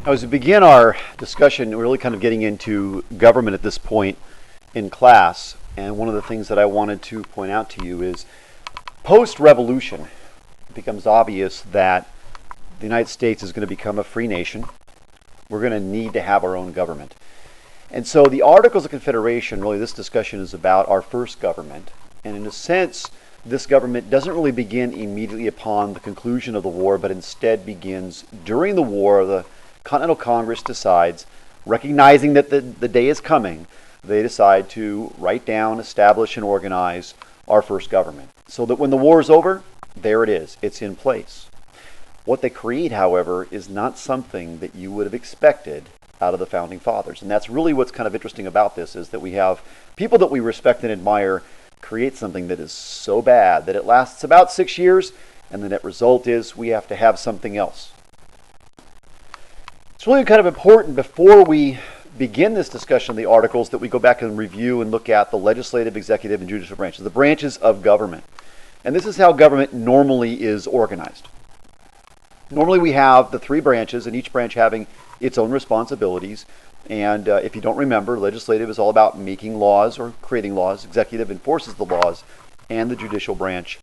As we begin our discussion, we're really kind of getting into government at this point in class. And one of the things that I wanted to point out to you is post-revolution, it becomes obvious that the United States is going to become a free nation. We're going to need to have our own government. And so the Articles of Confederation, really this discussion is about our first government. And in a sense, this government doesn't really begin immediately upon the conclusion of the war, but instead begins during the war. The Continental Congress decides, recognizing that the day is coming, they decide to write down, establish, and organize our first government. So that when the war is over, there it is. It's in place. What they create, however, is not something that you would have expected out of the Founding Fathers. And that's really what's kind of interesting about this, is that we have people that we respect and admire create something that is so bad that it lasts about 6 years, and the net result is we have to have something else. It's really kind of important before we begin this discussion of the Articles that we go back and review and look at the legislative, executive, and judicial branches, the branches of government. And this is how government normally is organized. Normally we have the three branches, and each branch having its own responsibilities. And if you don't remember, legislative is all about making laws or creating laws. Executive enforces the laws, and the judicial branch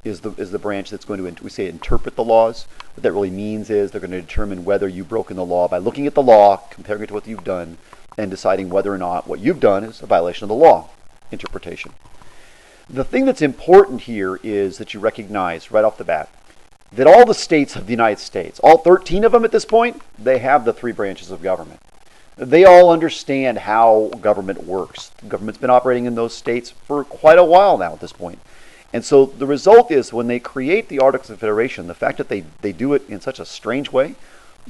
is the branch that's going to, we say, interpret the laws. What that really means is they're going to determine whether you've broken the law by looking at the law, comparing it to what you've done, and deciding whether or not what you've done is a violation of the law. Interpretation. The thing that's important here is that you recognize right off the bat that all the states of the United States, all 13 of them at this point, they have the three branches of government. They all understand how government works. The government's been operating in those states for quite a while now at this point. And so the result is when they create the Articles of Confederation, the fact that they do it in such a strange way,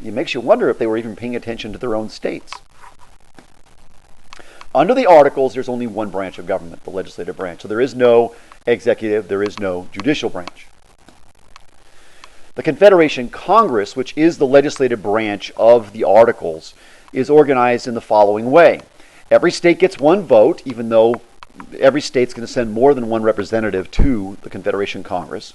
it makes you wonder if they were even paying attention to their own states. Under the Articles, there's only one branch of government, the legislative branch. So there is no executive, there is no judicial branch. The Confederation Congress, which is the legislative branch of the Articles, is organized in the following way. Every state gets one vote, even though every state's going to send more than one representative to the Confederation Congress.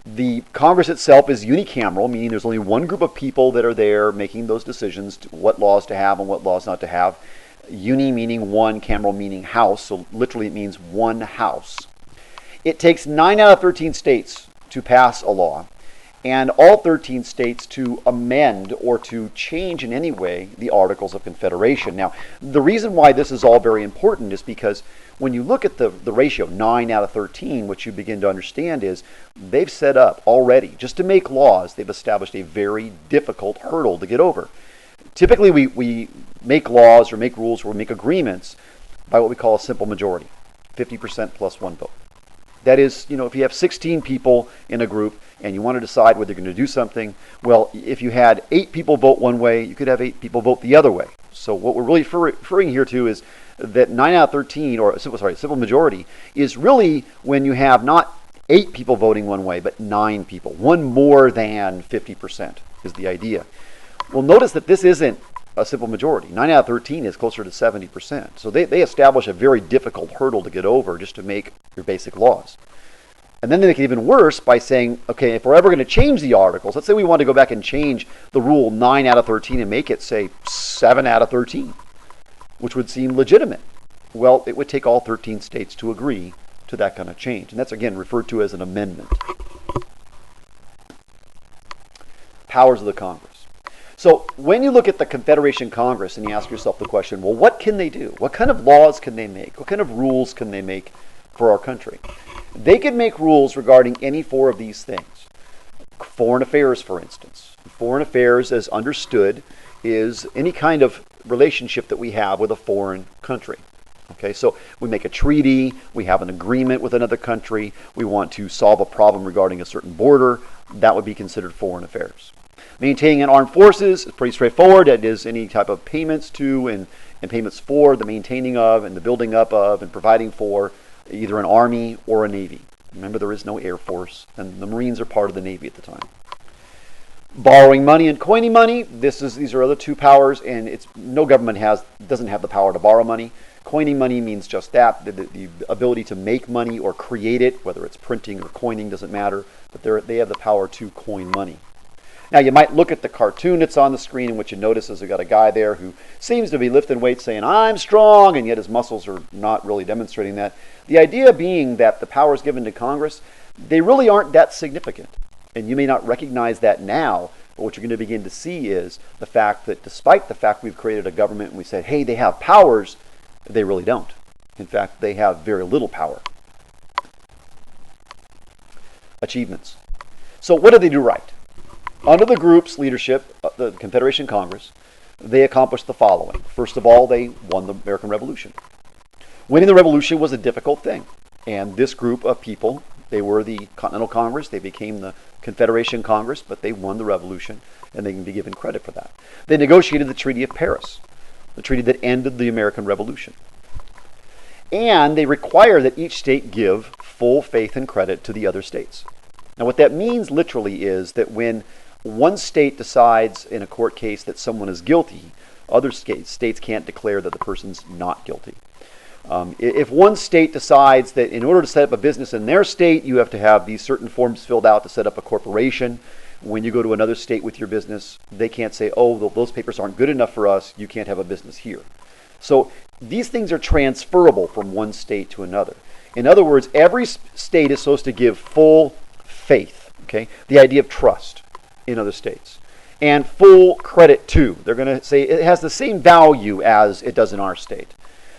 The Congress itself is unicameral, meaning there's only one group of people that are there making those decisions, what laws to have and what laws not to have. Uni meaning one, cameral meaning house, so literally it means one house. It takes 9 out of 13 states to pass a law, and all 13 states to amend or to change in any way the Articles of Confederation. Now, the reason why this is all very important is because when you look at the ratio, 9 out of 13, what you begin to understand is they've set up already, just to make laws, they've established a very difficult hurdle to get over. Typically, we make laws or make rules or make agreements by what we call a simple majority, 50% plus one vote. That is, if you have 16 people in a group and you want to decide whether you're going to do something, well, if you had 8 people vote one way, you could have 8 people vote the other way. So what we're really referring here to is that 9 out of 13, or simple majority, is really when you have not 8 people voting one way, but 9 people. One more than 50% is the idea. Well, notice that this isn't a simple majority. 9 out of 13 is closer to 70%. So they establish a very difficult hurdle to get over just to make your basic laws. And then they make it even worse by saying, okay, if we're ever going to change the Articles, let's say we want to go back and change the rule 9 out of 13 and make it, say, 7 out of 13, which would seem legitimate. Well, it would take all 13 states to agree to that kind of change. And that's, again, referred to as an amendment. Powers of the Congress. So when you look at the Confederation Congress and you ask yourself the question, well, what can they do? What kind of laws can they make? What kind of rules can they make for our country? They can make rules regarding any 4 of these things. Foreign affairs, for instance. Foreign affairs, as understood, is any kind of relationship that we have with a foreign country. Okay, so we make a treaty, we have an agreement with another country, we want to solve a problem regarding a certain border, that would be considered foreign affairs. Maintaining an armed forces is pretty straightforward. That is any type of payments to and payments for the maintaining of and the building up of and providing for either an army or a navy. Remember, there is no Air Force, and the Marines are part of the Navy at the time. Borrowing money and coining money, these are other 2 powers, and no government doesn't have the power to borrow money. Coining money means just that, the ability to make money or create it, whether it's printing or coining, doesn't matter, but they have the power to coin money. Now, you might look at the cartoon that's on the screen, and what you notice is we've got a guy there who seems to be lifting weights saying, I'm strong, and yet his muscles are not really demonstrating that. The idea being that the powers given to Congress, they really aren't that significant. And you may not recognize that now, but what you're going to begin to see is the fact that despite the fact we've created a government and we said, hey, they have powers, they really don't. In fact, they have very little power. Achievements. So what did they do right? Under the group's leadership, the Confederation Congress, they accomplished the following. First of all, they won the American Revolution. Winning the Revolution was a difficult thing. And this group of people, they were the Continental Congress, they became the Confederation Congress, but they won the Revolution, and they can be given credit for that. They negotiated the Treaty of Paris, the treaty that ended the American Revolution. And they require that each state give full faith and credit to the other states. Now what that means literally is that when one state decides in a court case that someone is guilty, other states can't declare that the person's not guilty. If one state decides that in order to set up a business in their state, you have to have these certain forms filled out to set up a corporation, when you go to another state with your business, they can't say, oh, those papers aren't good enough for us, you can't have a business here. So these things are transferable from one state to another. In other words, every state is supposed to give full faith, okay? The idea of trust in other states. And full credit too. They're going to say it has the same value as it does in our state.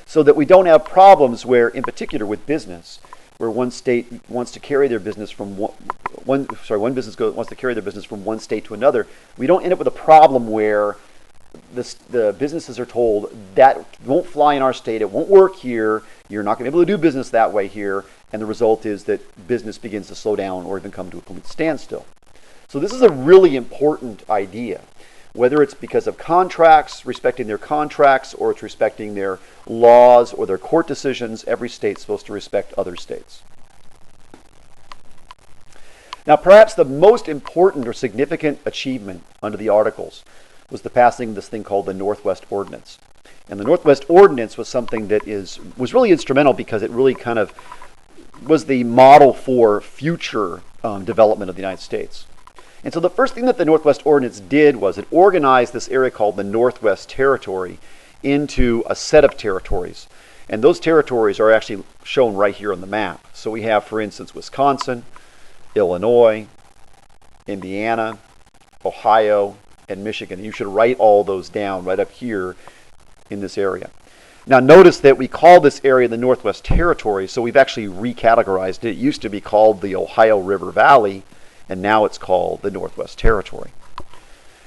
So that we don't have problems where, in particular with business, where one state wants to carry their business from one business wants to carry their business from one state to another. We don't end up with a problem where the businesses are told that won't fly in our state, it won't work here, you're not going to be able to do business that way here, and the result is that business begins to slow down or even come to a complete standstill. So this is a really important idea. Whether it's because of contracts, respecting their contracts, or it's respecting their laws or their court decisions, every state's supposed to respect other states. Now, perhaps the most important or significant achievement under the Articles was the passing of this thing called the Northwest Ordinance. And the Northwest Ordinance was something that was really instrumental because it really kind of was the model for future development of the United States. And so the first thing that the Northwest Ordinance did was it organized this area called the Northwest Territory into a set of territories. And those territories are actually shown right here on the map. So we have, for instance, Wisconsin, Illinois, Indiana, Ohio, and Michigan. You should write all those down right up here in this area. Now notice that we call this area the Northwest Territory, so we've actually recategorized it. It used to be called the Ohio River Valley, and now it's called the Northwest Territory.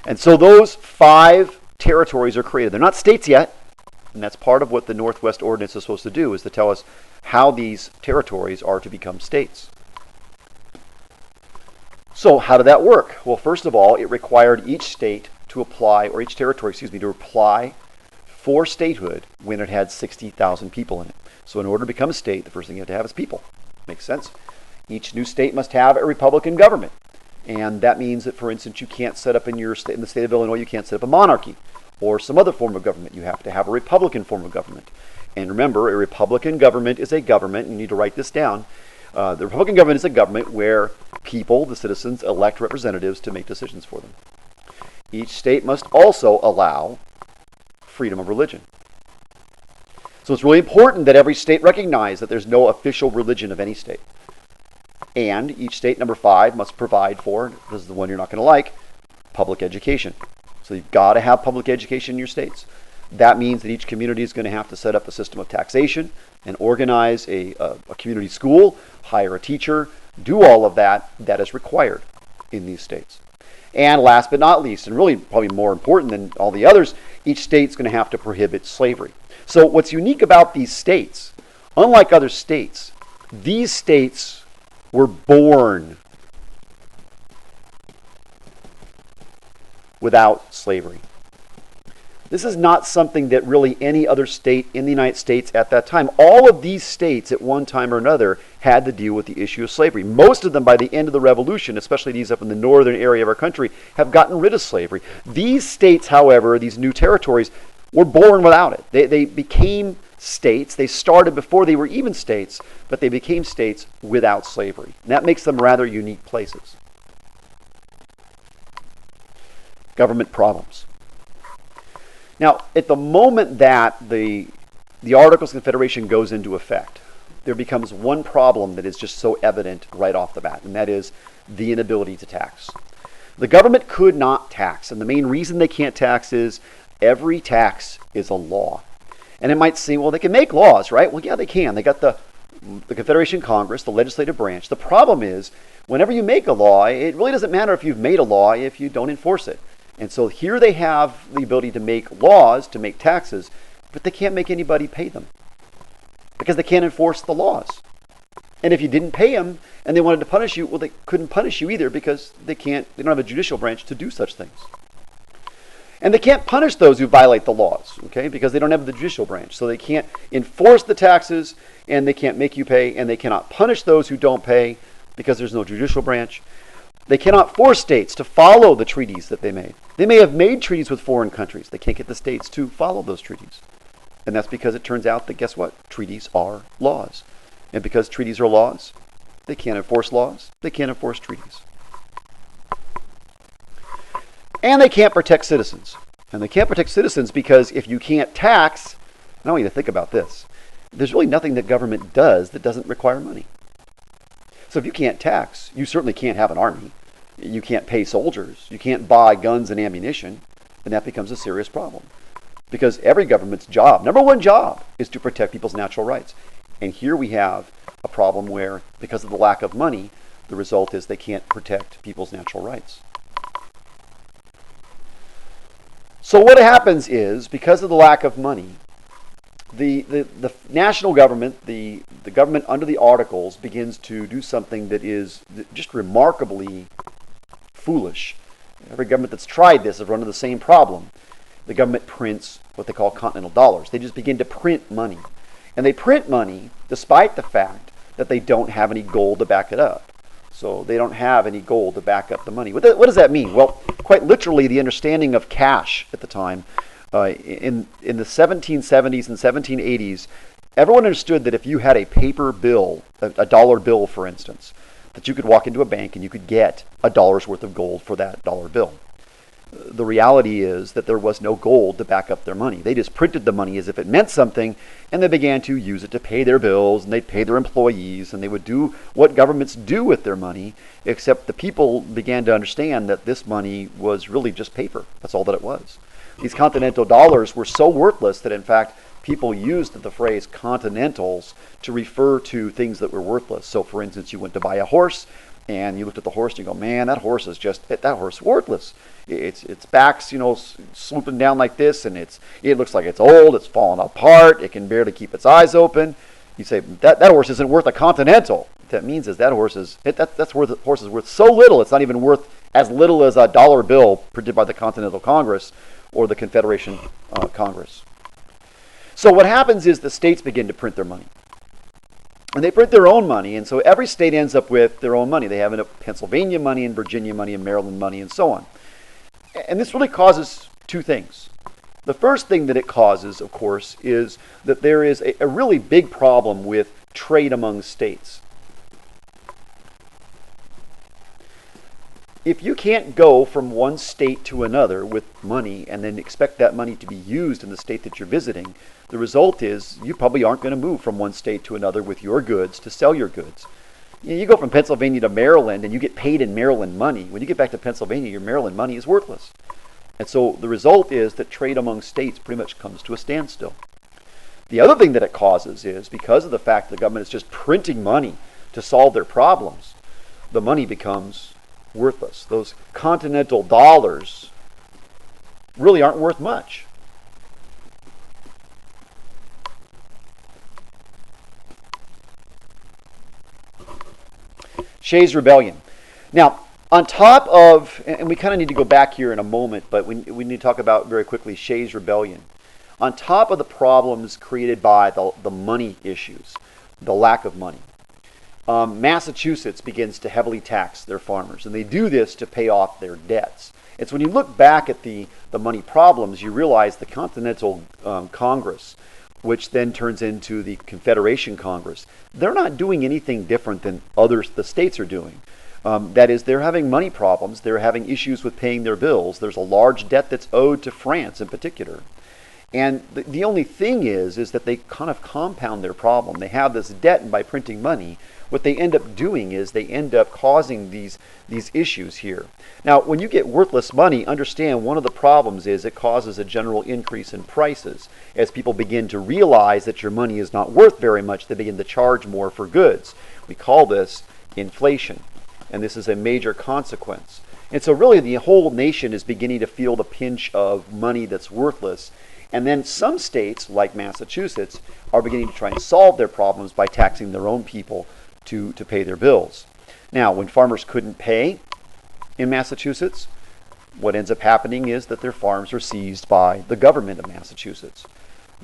And so those 5 territories are created. They're not states yet, and that's part of what the Northwest Ordinance is supposed to do, is to tell us how these territories are to become states. So how did that work? Well, first of all, it required each state to apply, or each territory, to apply for statehood when it had 60,000 people in it. So in order to become a state, the first thing you have to have is people. Makes sense? Each new state must have a Republican government. And that means that, for instance, you can't set up in the state of Illinois, you can't set up a monarchy or some other form of government. You have to have a Republican form of government. And remember, a Republican government is a government, and you need to write this down. The Republican government is a government where people, the citizens, elect representatives to make decisions for them. Each state must also allow freedom of religion. So it's really important that every state recognize that there's no official religion of any state. And each state, number 5, must provide for, this is the one you're not going to like, public education. So you've got to have public education in your states. That means that each community is going to have to set up a system of taxation and organize a community school, hire a teacher, do all of that is required in these states. And last but not least, and really probably more important than all the others, each state's going to have to prohibit slavery. So what's unique about these states, unlike other states, these states were born without slavery. This is not something that really any other state in the United States at that time. All of these states at one time or another had to deal with the issue of slavery. Most of them by the end of the Revolution, especially these up in the northern area of our country, have gotten rid of slavery. These states, however, these new territories, were born without it. They became states. They started before they were even states, but they became states without slavery. And that makes them rather unique places. government problems. Now, at the moment that the Articles of Confederation goes into effect, there becomes one problem that is just so evident right off the bat, and that is the inability to tax. The government could not tax, and the main reason they can't tax is every tax is a law. And it might seem, well, they can make laws, right? Well, yeah, they can. They got the Confederation Congress, the legislative branch. The problem is, whenever you make a law, it really doesn't matter if you've made a law if you don't enforce it. And so here they have the ability to make laws, to make taxes, but they can't make anybody pay them because they can't enforce the laws. And if you didn't pay them and they wanted to punish you, well, they couldn't punish you either because they don't have a judicial branch to do such things. And they can't punish those who violate the laws, okay, because they don't have the judicial branch. So they can't enforce the taxes, and they can't make you pay, and they cannot punish those who don't pay because there's no judicial branch. They cannot force states to follow the treaties that they made. They may have made treaties with foreign countries. They can't get the states to follow those treaties. And that's because it turns out that, guess what? Treaties are laws. And because treaties are laws, they can't enforce laws. They can't enforce treaties. And they can't protect citizens. And they can't protect citizens because if you can't tax, I want you to think about this. There's really nothing that government does that doesn't require money. So if you can't tax, you certainly can't have an army. You can't pay soldiers. You can't buy guns and ammunition. And that becomes a serious problem. Because every government's job, number one job, is to protect people's natural rights. And here we have a problem where, because of the lack of money, the result is they can't protect people's natural rights. So what happens is, because of the lack of money, the national government, the government under the Articles, begins to do something that is just remarkably foolish. Every government that's tried this has run into the same problem. The government prints what they call continental dollars. They just begin to print money. And they print money despite the fact that they don't have any gold to back it up. So they don't have any gold to back up the money. What does that mean? Well, quite literally, the understanding of cash at the time, in the 1770s and 1780s, everyone understood that if you had a paper bill, a dollar bill, for instance, that you could walk into a bank and you could get $1 worth of gold for that dollar bill. The reality is that there was no gold to back up their money. They just printed the money as if it meant something, and they began to use it to pay their bills, and they'd pay their employees, and they would do what governments do with their money, except the people began to understand that this money was really just paper. That's all that it was. These continental dollars were so worthless that, in fact, people used the phrase continentals to refer to things that were worthless. So, for instance, you went to buy a horse, and you looked at the horse and you go, man, that horse is worthless. Its back's, swooping down like this, and it looks like it's old, it's falling apart, it can barely keep its eyes open. You say, that horse isn't worth a continental. What that means is that horse is worth so little, it's not even worth as little as a dollar bill printed by the Continental Congress or the Confederation Congress. So what happens is the states begin to print their money. And they print their own money, and so every state ends up with their own money. They have Pennsylvania money and Virginia money and Maryland money and so on. And this really causes two things. The first thing that it causes, of course, is that there is a really big problem with trade among states. If you can't go from one state to another with money and then expect that money to be used in the state that you're visiting, the result is you probably aren't going to move from one state to another with your goods to sell your goods. You go from Pennsylvania to Maryland and you get paid in Maryland money. When you get back to Pennsylvania, your Maryland money is worthless. And so the result is that trade among states pretty much comes to a standstill. The other thing that it causes is, because of the fact the government is just printing money to solve their problems, the money becomes worthless. Those continental dollars really aren't worth much. Shays' Rebellion. Now, on top of, and we kind of need to go back here in a moment, but we need to talk about very quickly Shays' Rebellion. On top of the problems created by the money issues, the lack of money, Massachusetts begins to heavily tax their farmers, and they do this to pay off their debts. And so when you look back at the money problems, you realize the Continental Congress, which then turns into the Confederation Congress, they're not doing anything different than the states are doing. That is, they're having money problems. They're having issues with paying their bills. There's a large debt that's owed to France in particular. And the only thing is that they kind of compound their problem. They have this debt, and by printing money, what they end up doing is they end up causing these issues here. Now, when you get worthless money, understand one of the problems is it causes a general increase in prices. As people begin to realize that your money is not worth very much, they begin to charge more for goods. We call this inflation, and this is a major consequence. And so really the whole nation is beginning to feel the pinch of money that's worthless. And then some states, like Massachusetts, are beginning to try and solve their problems by taxing their own people to pay their bills. Now, when farmers couldn't pay in Massachusetts, what ends up happening is that their farms are seized by the government of Massachusetts.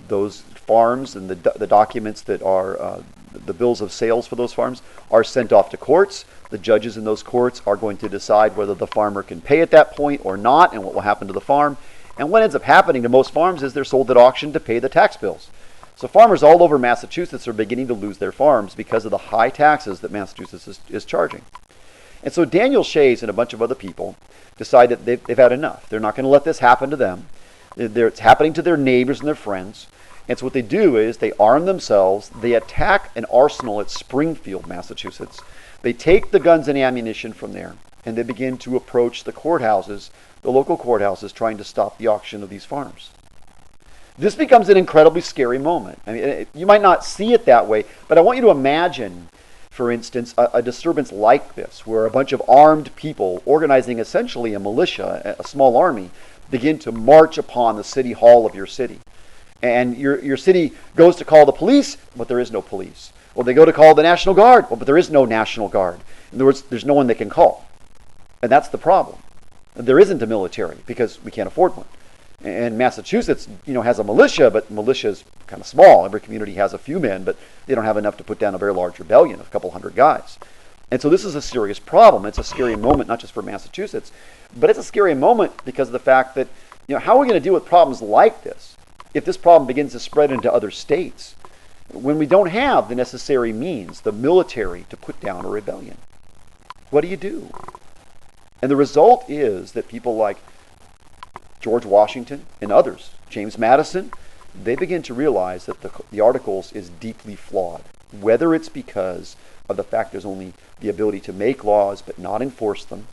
Those farms and the documents that are the bills of sales for those farms are sent off to courts. The judges in those courts are going to decide whether the farmer can pay at that point or not, and what will happen to the farm. And what ends up happening to most farms is they're sold at auction to pay the tax bills. So farmers all over Massachusetts are beginning to lose their farms because of the high taxes that Massachusetts is charging. And so Daniel Shays and a bunch of other people decide that they've had enough. They're not going to let this happen to them. It's happening to their neighbors and their friends. And so what they do is they arm themselves. They attack an arsenal at Springfield, Massachusetts. They take the guns and ammunition from there, and they begin to approach the courthouses, the local courthouses, trying to stop the auction of these farms. This becomes an incredibly scary moment. I mean, you might not see it that way, but I want you to imagine, for instance, a disturbance like this, where a bunch of armed people, organizing essentially a militia, a small army, begin to march upon the city hall of your city. And your city goes to call the police, but there is no police. Well, they go to call the National Guard, well, but there is no National Guard. In other words, there's no one they can call. And that's the problem. There isn't a military because we can't afford one. And Massachusetts, has a militia, but militia is kind of small. Every community has a few men, but they don't have enough to put down a very large rebellion of a couple hundred guys. And so this is a serious problem. It's a scary moment, not just for Massachusetts, but it's a scary moment because of the fact that, how are we going to deal with problems like this if this problem begins to spread into other states when we don't have the necessary means, the military, to put down a rebellion? What do you do? And the result is that people like George Washington and others, James Madison, they begin to realize that the Articles is deeply flawed, whether it's because of the fact there's only the ability to make laws but not enforce them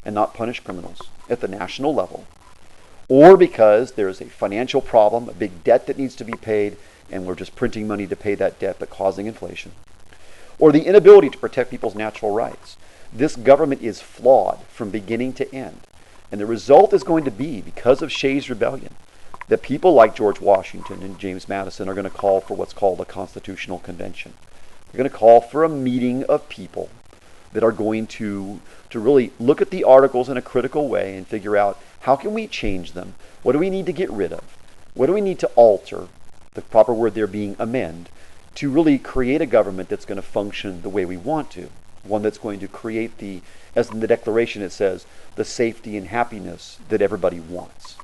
and not punish criminals at the national level, or because there's a financial problem, a big debt that needs to be paid, and we're just printing money to pay that debt but causing inflation, or the inability to protect people's natural rights. This government is flawed from beginning to end. And the result is going to be, because of Shays' rebellion, that people like George Washington and James Madison are going to call for what's called a constitutional convention. They're going to call for a meeting of people that are going to really look at the Articles in a critical way and figure out, how can we change them? What do we need to get rid of? What do we need to alter? The proper word there being amend, to really create a government that's going to function the way we want to. One that's going to create as in the Declaration it says, the safety and happiness that everybody wants.